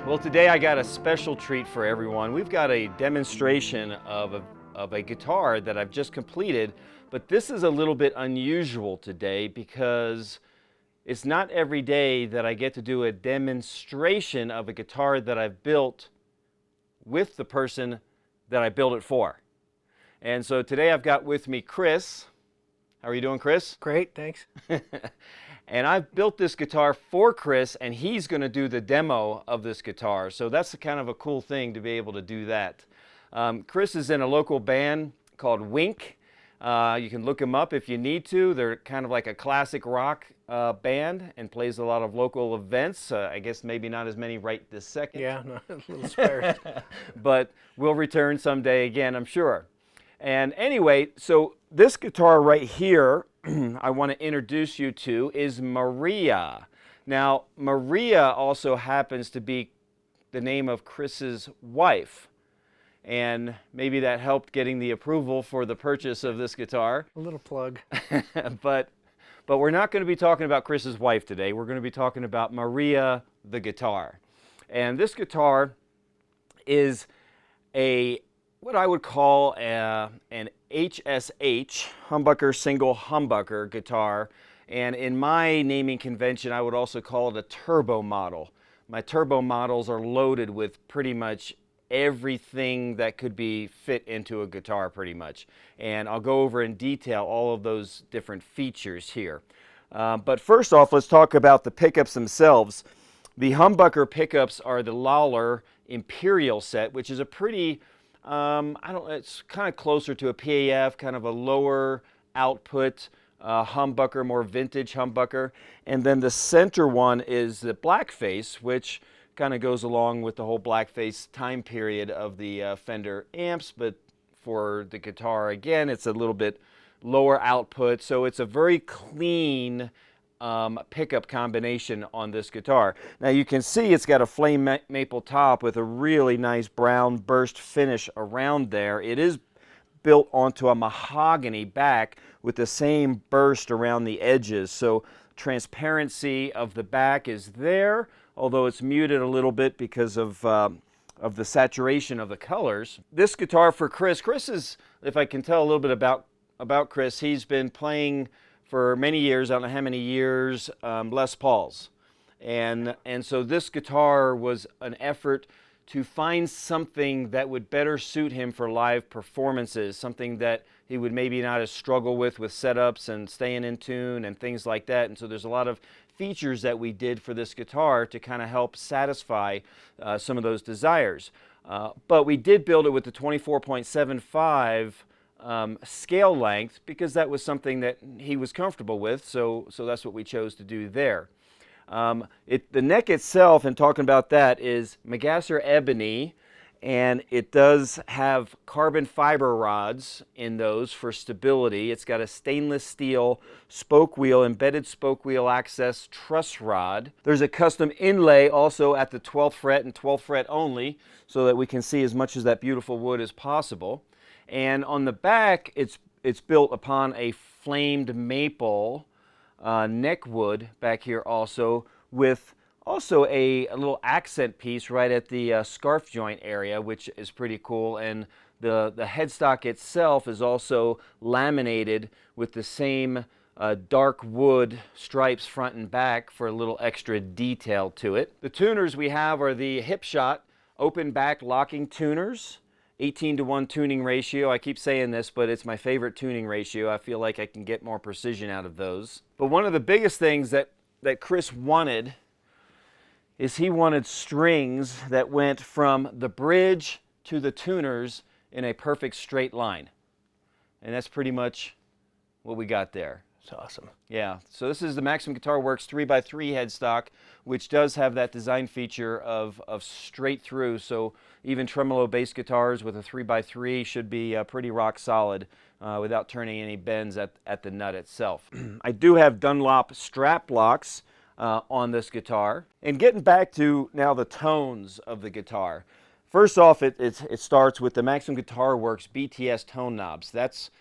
Well, today I got a special treat for everyone. We've got a demonstration of a guitar that I've just completed, but this is a little bit unusual today because it's not every day that I get to do a demonstration of a guitar that I've built with the person that I built it for. And so today I've got with me Chris. How are you doing, Chris? Great, thanks. And I've built this guitar for Chris, and he's going to do the demo of this guitar. So that's kind of a cool thing to be able to do that. Chris is in a local band called Wink. You can look them up if you need to. They're kind of like a classic rock band and plays a lot of local events. I guess maybe not as many right this second. Yeah, no, a little sparse. But we'll return someday again, I'm sure. And anyway, so this guitar right here, I want to introduce you to is Maria. Now, Maria also happens to be the name of Chris's wife. And maybe that helped getting the approval for the purchase of this guitar. A little plug. But we're not going to be talking about Chris's wife today. We're going to be talking about Maria, the guitar. And this guitar is what I would call an HSH, Humbucker single humbucker guitar. And in my naming convention, I would also call it a turbo model. My turbo models are loaded with pretty much everything that could be fit into a guitar pretty much. And I'll go over in detail all of those different features here. But first off, let's talk about the pickups themselves. The humbucker pickups are the Lollar Imperial set, which is a pretty it's kind of closer to a PAF, kind of a lower output humbucker, more vintage humbucker. And then the center one is the blackface, which kind of goes along with the whole blackface time period of the Fender amps. But for the guitar, again, it's a little bit lower output. So it's a very clean pickup combination on this guitar. Now you can see it's got a flame maple top with a really nice brown burst finish around there. It is built onto a mahogany back with the same burst around the edges. So transparency of the back is there, although it's muted a little bit because of the saturation of the colors. This guitar for Chris is, if I can tell a little bit about Chris, he's been playing for many years, I don't know how many years, Les Pauls. And so this guitar was an effort to find something that would better suit him for live performances, something that he would maybe not as struggle with setups and staying in tune and things like that. And so there's a lot of features that we did for this guitar to kind of help satisfy some of those desires. But we did build it with the 24.75 scale length because that was something that he was comfortable with, so that's what we chose to do there. The neck itself, and talking about that, is Magasser ebony, and it does have carbon fiber rods in those for stability. It's got a stainless steel spoke wheel, embedded spoke wheel access truss rod. There's a custom inlay also at the 12th fret and 12th fret only, so that we can see as much of that beautiful wood as possible. And on the back, it's built upon a flamed maple neck wood back here also, with also a little accent piece right at the scarf joint area, which is pretty cool. And the headstock itself is also laminated with the same dark wood stripes front and back for a little extra detail to it. The tuners we have are the Hipshot open back locking tuners. 18:1 tuning ratio. I keep saying this, but it's my favorite tuning ratio. I feel like I can get more precision out of those. But one of the biggest things that Chris wanted is he wanted strings that went from the bridge to the tuners in a perfect straight line. And that's pretty much what we got there. It's awesome. Yeah, so this is the Maxim Guitar Works 3x3 headstock, which does have that design feature of straight through, so even tremolo bass guitars with a 3x3 should be pretty rock solid without turning any bends at the nut itself. I do have Dunlop strap locks on this guitar. And getting back to now the tones of the guitar. First off, it starts with the Maxim Guitar Works BTS tone knobs. That's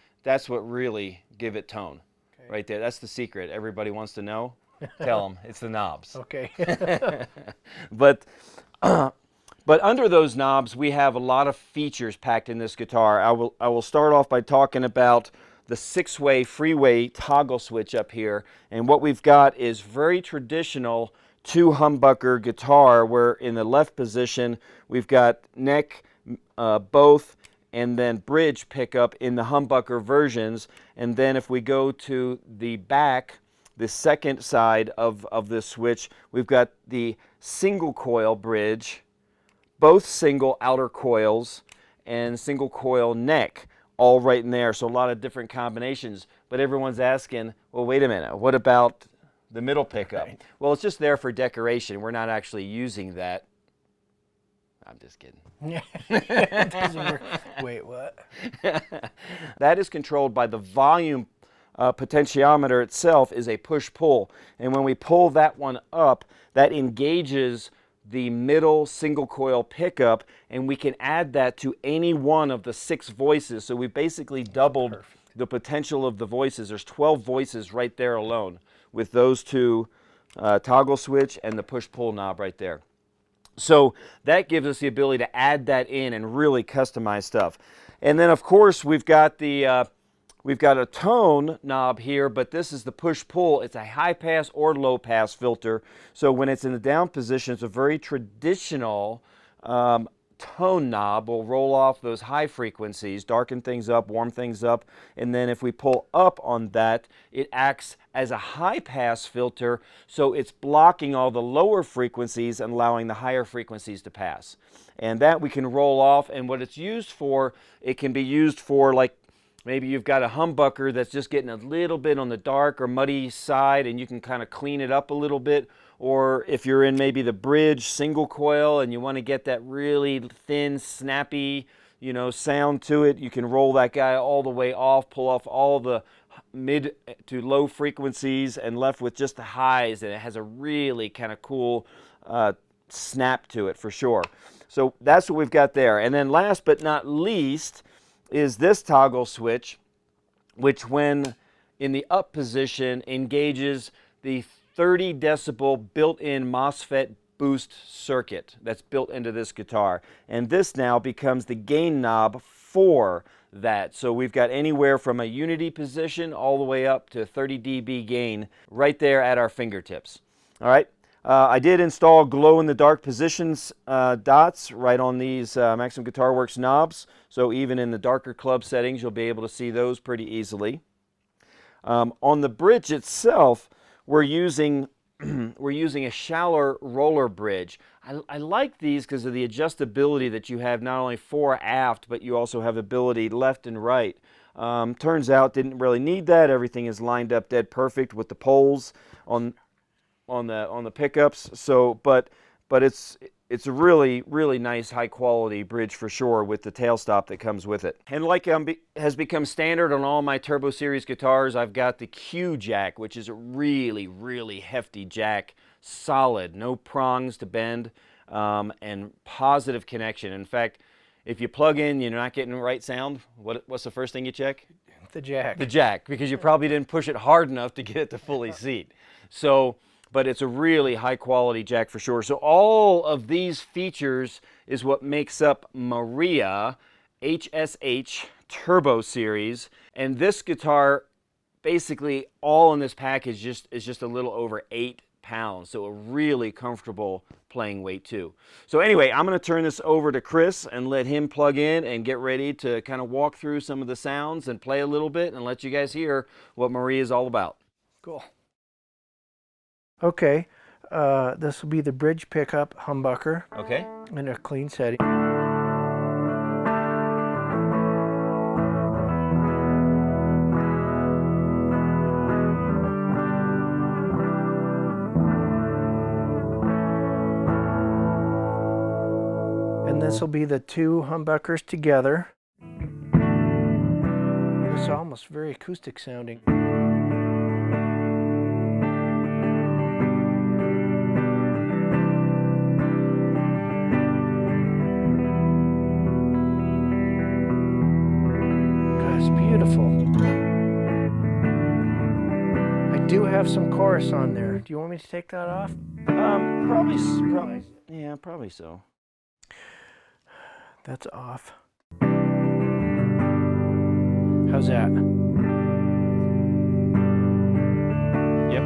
what really give it tone. Right there, that's the secret. Everybody wants to know. Tell them, it's the knobs. Okay. But But under those knobs, we have a lot of features packed in this guitar. I will start off by talking about the 6-way Freeway toggle switch up here. And what we've got is very traditional 2 humbucker guitar, where in the left position, we've got neck, both, and then bridge pickup in the humbucker versions. And then if we go to the back, the second side of this switch, we've got the single coil bridge, both single outer coils, and single coil neck, all right in there. So a lot of different combinations. But everyone's asking, well, wait a minute, what about the middle pickup? Right. Well, it's just there for decoration. We're not actually using that. I'm just kidding. It doesn't work. Wait, what? That is controlled by the volume potentiometer itself is a push-pull. And when we pull that one up, that engages the middle single coil pickup, and we can add that to any one of the 6 voices. So we basically doubled the potential of the voices. There's 12 voices right there alone with those 2 toggle switch and the push-pull knob right there. So that gives us the ability to add that in and really customize stuff. And then of course we've got the we've got a tone knob here, but this is the push-pull. It's a high-pass or low-pass filter. So when it's in the down position, it's a very traditional tone knob. We'll roll off those high frequencies, darken things up, warm things up, and then if we pull up on that, it acts as a high-pass filter, so it's blocking all the lower frequencies and allowing the higher frequencies to pass. And that we can roll off, and what it's used for, it can be used for, like, maybe you've got a humbucker that's just getting a little bit on the dark or muddy side, and you can kind of clean it up a little bit. Or if you're in maybe the bridge single coil and you want to get that really thin, snappy, you know, sound to it, you can roll that guy all the way off, pull off all the mid to low frequencies and left with just the highs, and it has a really kind of cool snap to it for sure. So that's what we've got there. And then last but not least is this toggle switch, which when in the up position engages the 30 decibel built-in MOSFET boost circuit that's built into this guitar. And this now becomes the gain knob for that. So we've got anywhere from a unity position all the way up to 30 dB gain right there at our fingertips. All right. I did install glow-in-the-dark positions dots right on these Maximum Guitar Works knobs, so even in the darker club settings you'll be able to see those pretty easily. On the bridge itself, we're using a shallower roller bridge. I like these because of the adjustability that you have, not only fore aft, but you also have ability left and right. Turns out didn't really need that. Everything is lined up dead perfect with the poles on the pickups. So but it's a really nice high quality bridge for sure, with the tail stop that comes with it. And like has become standard on all my Turbo Series guitars, I've got the Q jack, which is a really hefty jack, solid, no prongs to bend, and positive connection. In fact, if you plug in, you're not getting the right sound, what's the first thing you check? The jack. The jack, because you probably didn't push it hard enough to get it to fully seat. So, but it's a really high quality jack for sure. So all of these features is what makes up Maria HSH Turbo Series. And this guitar, basically all in this package is just a little over 8 pounds. So a really comfortable playing weight too. So anyway, I'm going to turn this over to Chris and let him plug in and get ready to kind of walk through some of the sounds and play a little bit and let you guys hear what Maria is all about. Cool. Okay, this will be the bridge pickup humbucker. Okay. In a clean setting. And this will be the 2 humbuckers together. It's almost very acoustic sounding. Beautiful. I do have some chorus on there. Do you want me to take that off? Yeah, probably so. That's off. How's that? Yep.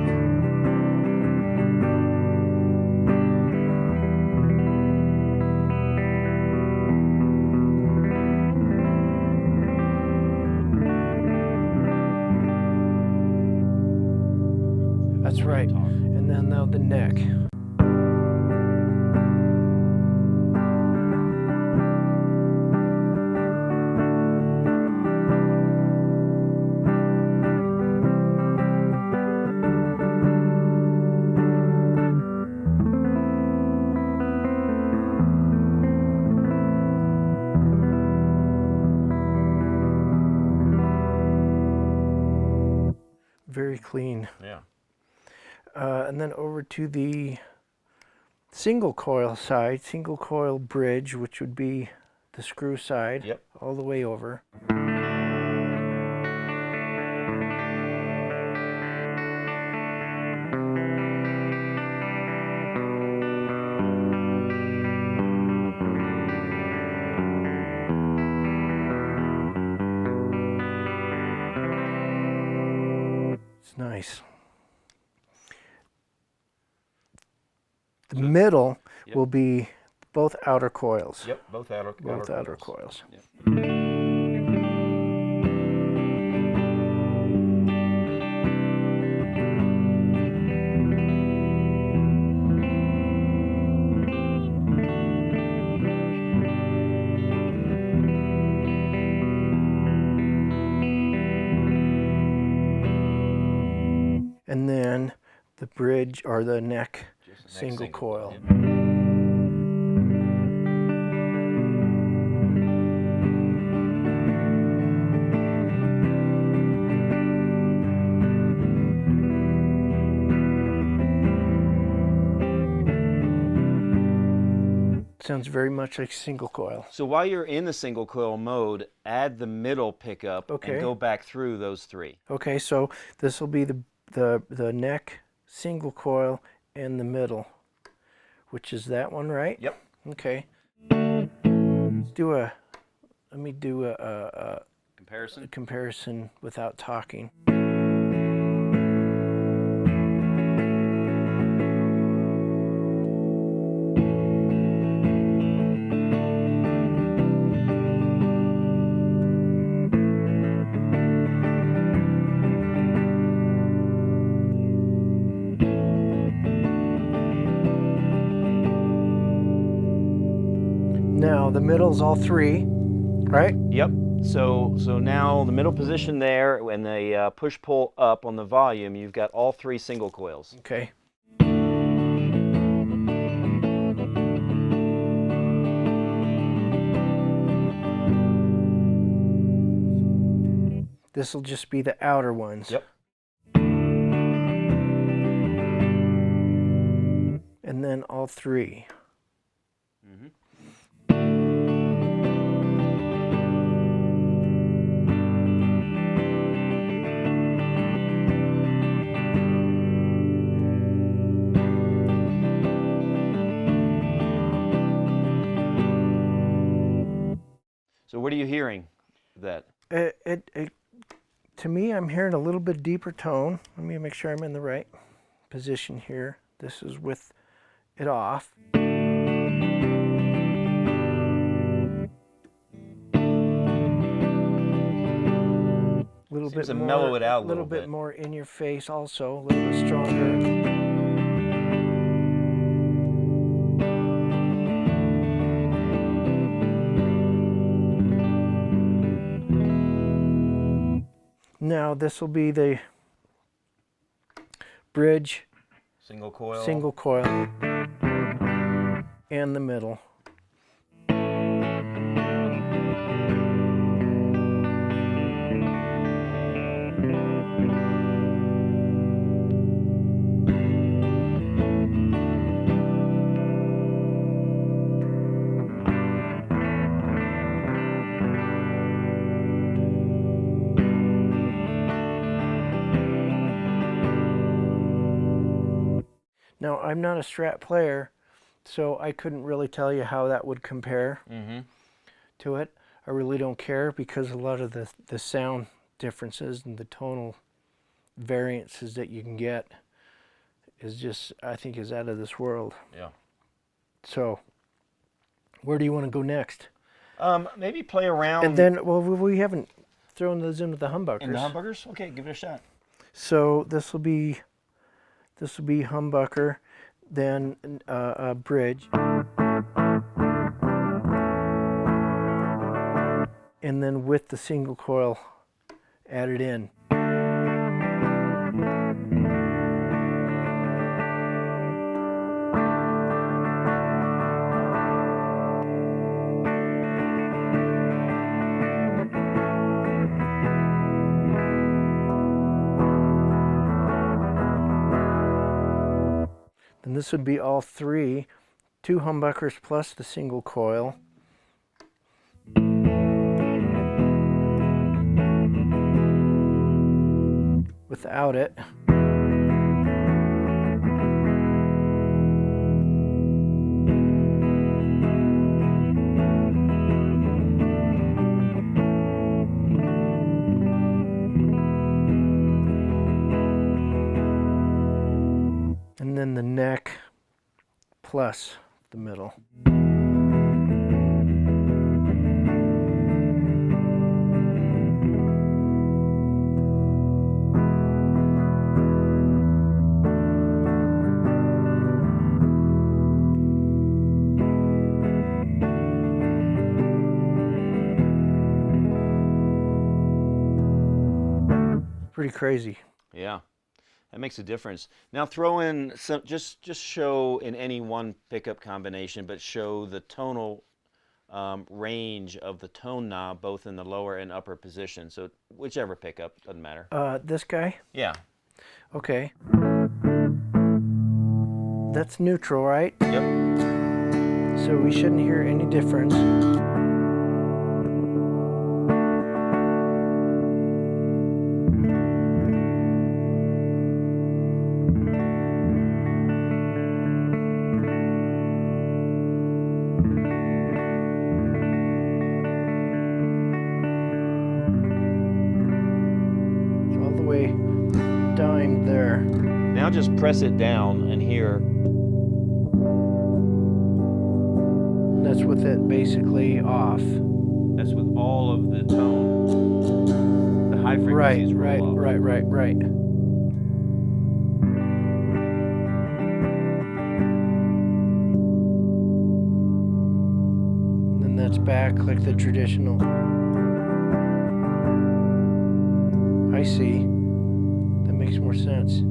That's right. And then now the neck. Very clean. Yeah. And then over to the single coil side, single coil bridge, which would be the screw side. Yep. All the way over. It's nice. The middle Yep. will be both outer coils. Yep, both outer coils. Yep. And then the bridge or the neck Just the neck single coil. Yep. Sounds very much like single coil. So while you're in the single coil mode, add the middle pickup Okay. and go back through those three. Okay, so this will be the neck single coil and the middle, which is that one, right? Yep. Okay. Let me do a comparison without talking. Now the middle's all three, right? Yep. So now the middle position there, when the push-pull up on the volume, you've got all three single coils. Okay. This will just be the outer ones. Yep. And then all three. Mm-hmm. So what are you hearing with that? To me, I'm hearing a little bit deeper tone. Let me make sure I'm in the right position here. This is with it off. A little Seems bit to more, mellow it out a little little bit bit. more in your face also, a little bit stronger. Now this will be the bridge, Single coil. single coil, and the middle. Now I'm not a Strat player, so I couldn't really tell you how that would compare to it. I really don't care because a lot of the sound differences and the tonal variances that you can get is just, I think, is out of this world. Yeah. So, where do you want to go next? Maybe play around. And then, well, we haven't thrown those into the humbuckers. In the humbuckers? Okay, give it a shot. So this will be humbucker, then a bridge, and then with the single coil added in. And this would be all three, 2 humbuckers plus the single coil. Without it. And then the neck plus the middle. Pretty crazy. Yeah. That makes a difference. Now throw in some, just show in any one pickup combination, but show the tonal range of the tone knob, both in the lower and upper position. So whichever pickup, doesn't matter. This guy? Yeah. Okay. That's neutral, right? Yep. So we shouldn't hear any difference. Dime there. Now just press it down and hear. That's with it basically off. That's with all of the tone. The high frequencies Right. And then that's back like the traditional. I see. That makes more sense.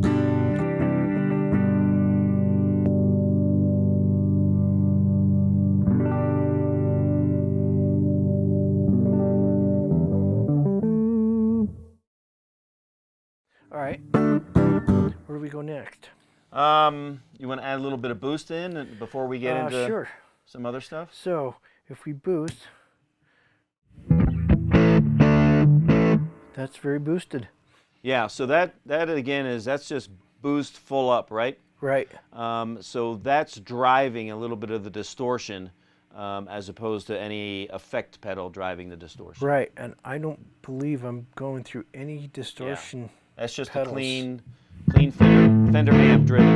All right. Where do we go next? You want to add a little bit of boost in before we get into sure. some other stuff? So if we boost, that's very boosted. Yeah, so that again that's just boost full up, right? Right. So that's driving a little bit of the distortion as opposed to any effect pedal driving the distortion. Right, and I don't believe I'm going through any distortion. Yeah. That's just pedals. a clean Fender amp driven.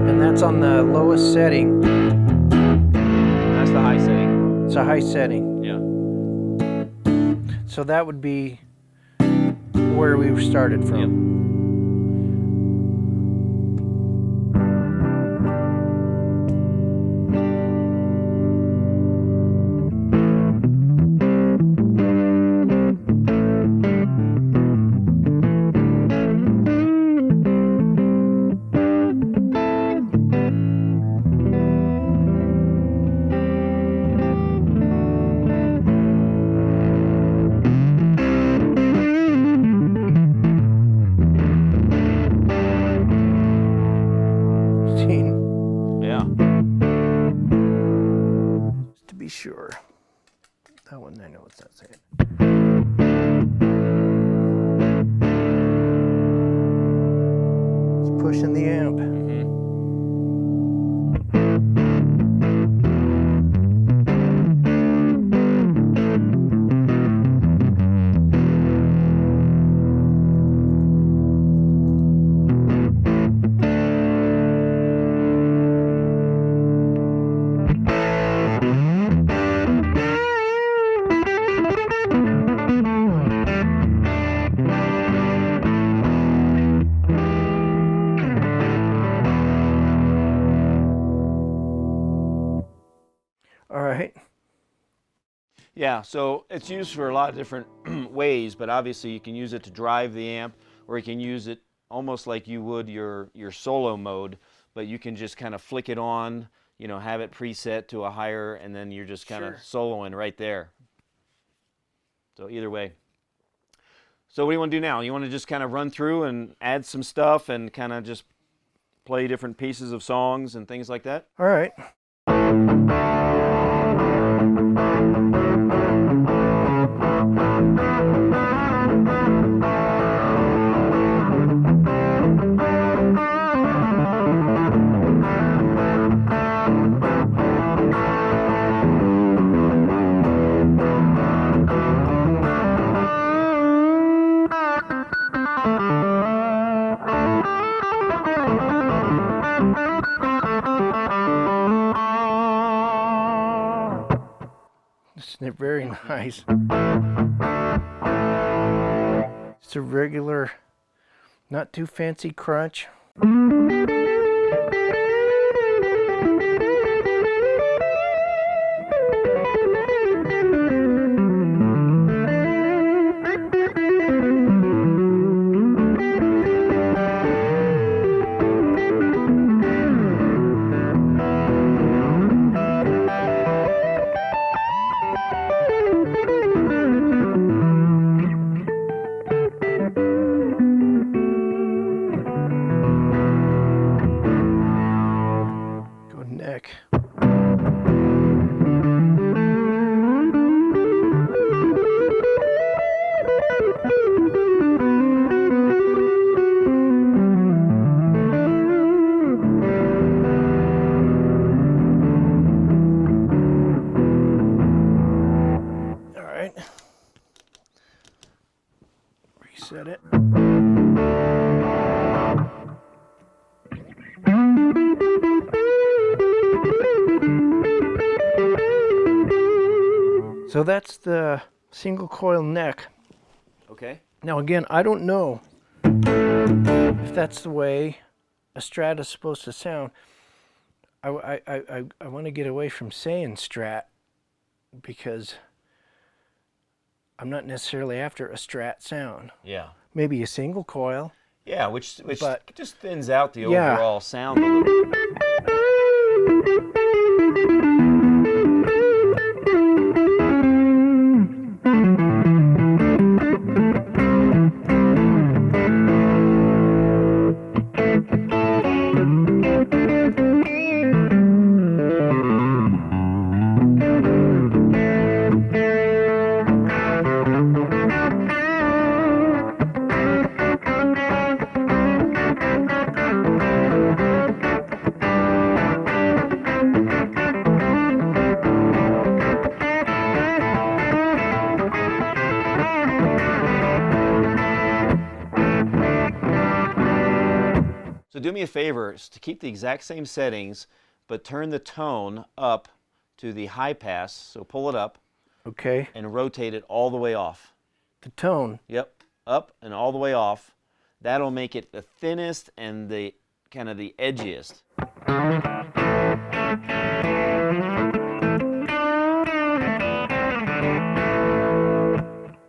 And that's on the lowest setting. That's the high setting. It's a high setting. Yeah. So that would be where we started from. Yep. Sure. That one I know it's not saying. pushing the amp. All right. Yeah, so it's used for a lot of different ways, but obviously you can use it to drive the amp, or you can use it almost like you would your solo mode, but you can just kind of flick it on, you know, have it preset to a higher, and then you're just kind of soloing right there. So either way. So what do you want to do now? You want to just kind of run through and add some stuff and kind of just play different pieces of songs and things like that? All right. Isn't it very nice? It's a regular, not too fancy crunch. Neck. All right. Reset it. So that's the single coil neck. Okay. Now again, I don't know if that's the way a Strat is supposed to sound. I want to get away from saying Strat because I'm not necessarily after a Strat sound. Yeah. Maybe a single coil. Yeah, which But- just thins out the Yeah. overall sound a little bit. So do me a favor, is to keep the exact same settings, but turn the tone up to the high pass, so pull it up, Okay. and rotate it all the way off. The tone. Yep, up and all the way off. That'll make it the thinnest and the kind of the edgiest.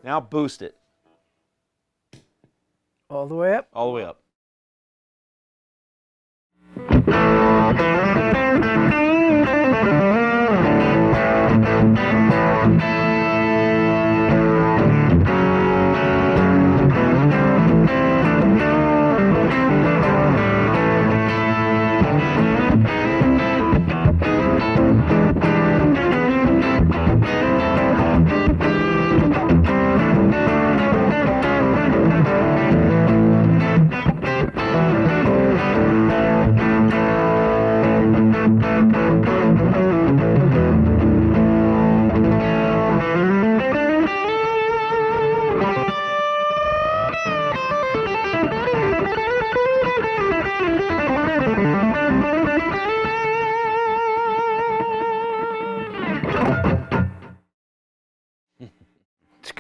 Now boost it All the way up. all the way up.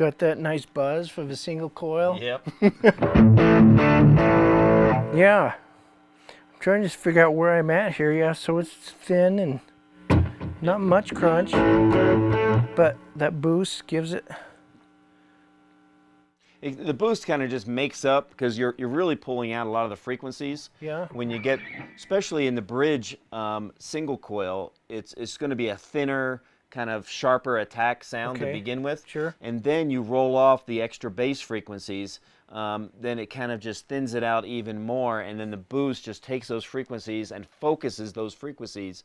got that nice buzz for the single coil. Yep. Yeah. I'm trying to just figure out where I'm at here. Yeah, so it's thin and not much crunch, but that boost gives it. The boost kind of just makes up, because you're really pulling out a lot of the frequencies. Yeah. When you get, especially in the bridge single coil, it's going to be a thinner, kind of sharper attack sound to begin with. Sure. And then you roll off the extra bass frequencies. Then it kind of just thins it out even more, and then the boost just takes those frequencies and focuses those frequencies,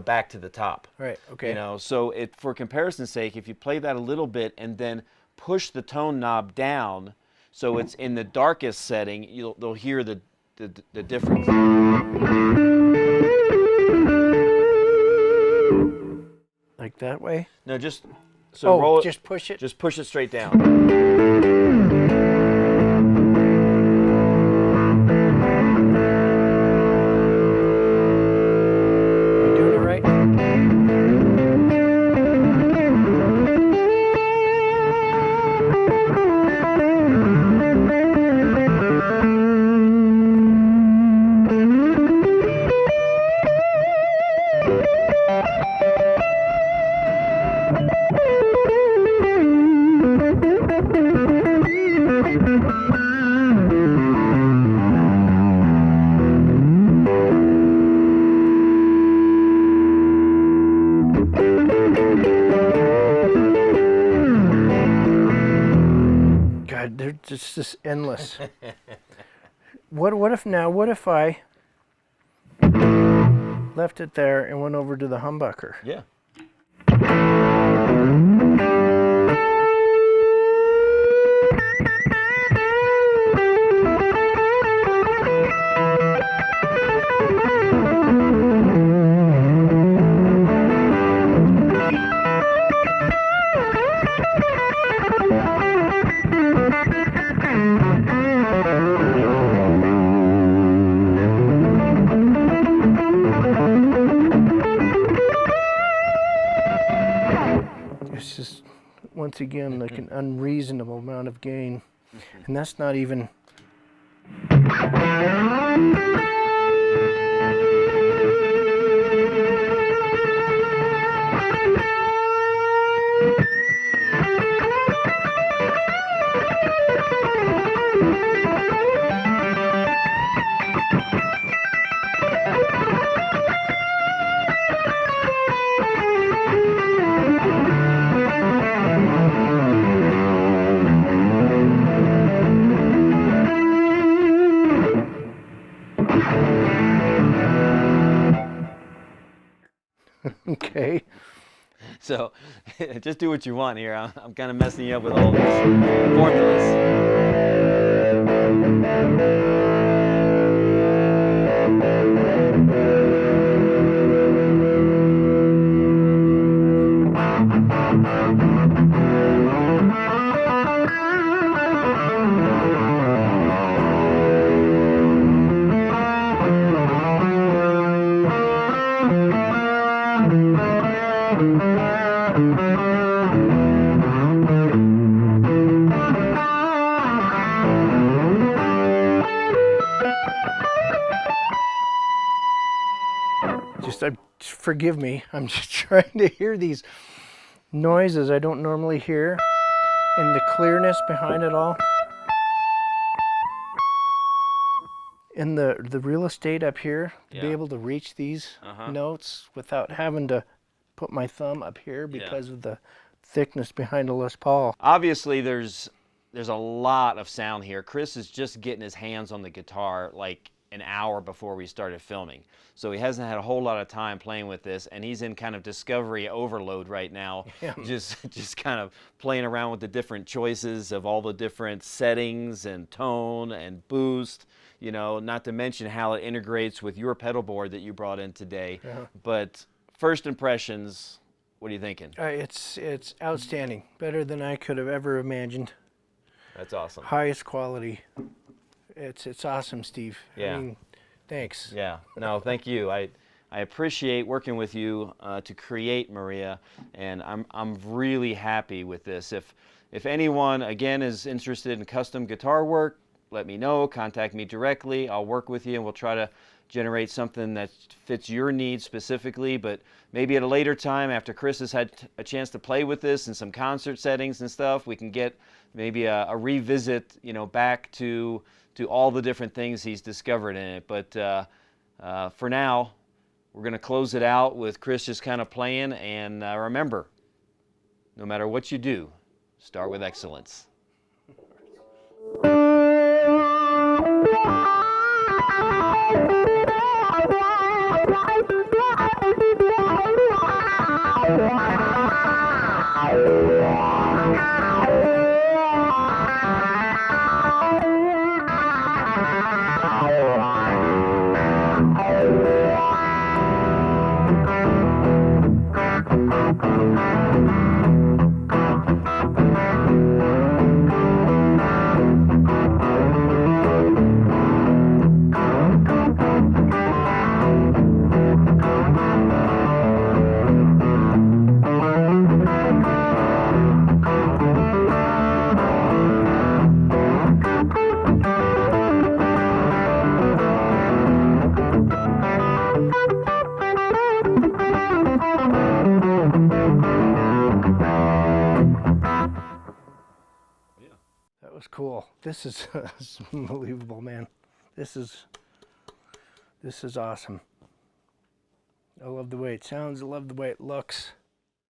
back to the top. Right. Okay. So for comparison's sake, if you play that a little bit and then push the tone knob down, so it's in the darkest setting, they'll hear the difference. Like that way? No, just roll it. Just push it. Just push it straight down. They're just endless. What if I left it there and went over to the humbucker? Yeah. It's just, once again, like an unreasonable amount of gain. And that's not even... Okay. So just do what you want here. I'm kind of messing you up with all these formulas. Forgive me, I'm just trying to hear these noises I don't normally hear, and the clearness behind it all. And the real estate up here, to be able to reach these notes without having to put my thumb up here because of the thickness behind a Les Paul. Obviously, there's a lot of sound here. Chris is just getting his hands on the guitar like an hour before we started filming. So he hasn't had a whole lot of time playing with this, and he's in kind of discovery overload right now. Yeah. Just kind of playing around with the different choices of all the different settings and tone and boost, not to mention how it integrates with your pedal board that you brought in today. But first impressions, what are you thinking? It's outstanding. Better than I could have ever imagined. That's awesome. Highest quality. It's awesome, Steve. Yeah. I mean, thanks. Yeah. No, thank you. I appreciate working with you to create Maria, and I'm really happy with this. if anyone, again, is interested in custom guitar work, let me know. Contact me directly. I'll work with you, and we'll try to generate something that fits your needs specifically. But maybe at a later time, after Chris has had a chance to play with this in some concert settings and stuff, we can get maybe a revisit, you know, back to all the different things he's discovered in it. But for now, we're going to close it out with Chris just kind of playing. And remember, no matter what you do, start with excellence. That was cool. This is unbelievable, man. This is awesome. I love the way it sounds. I love the way it looks.